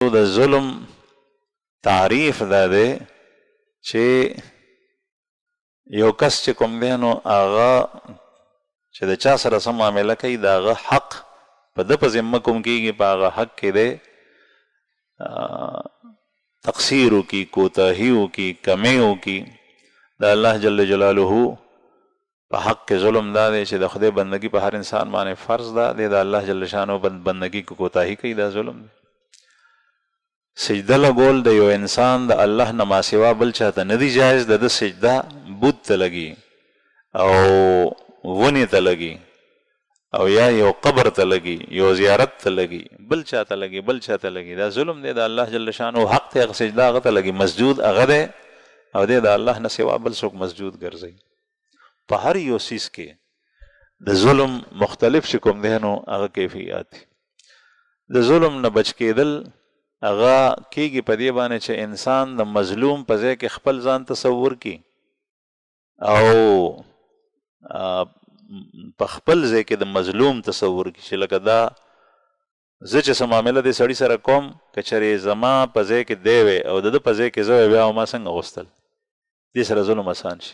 د ظلم تعریف دا دی چې یو کس چې کوم دی نو هغه چې د چا سره څه معامله کوي د هغه حق په ده په ذمه کوم کېږي، په هغه حق کې دی تقصیر وکړي، کوتاهي وکړي، کمی وکړي. د الله جل جلاله په حق کې ظلم دا دی چې د خدای بندگی په هر انسان باندې فرض ده، دی د الله جل شانو بندگی کو کوتاهي کوي، دا ظلم دی. سجده لګول د یو انسان د الله نه ما سوا بل چاته نه دی جایز، د ده سجده بت ته لګي او ونې ته لګي او یا یو قبر ته لګي، یو زیارت ته لګي، بل چاته لګي، بل چاته لګي، دا ظلم دی. د الله جل شانو حق ته هغه سجده هغه ته لګي، مسجود هغه دی او دی د الله نه سوا بل څوک مسجود ګرځي. په هر یو سیز کې د ظلم مختلف چې کوم دی نو هغه کیفیات دي. د ظلم نه بچ کېدل هغه کېږي په دې باندې چې انسان د مظلوم په ځای کې خپل ځان تصور کړي او په خپل ځای کې د مظلوم تصور کړي چې لکه دا زه چې څه معامله دې سړي سره کوم، که چېرې زما په ځای کې دی وی او د ده په ځای کې زه وی، بیا ما څنګه غوښتل، دې سره ظلم اسان شي.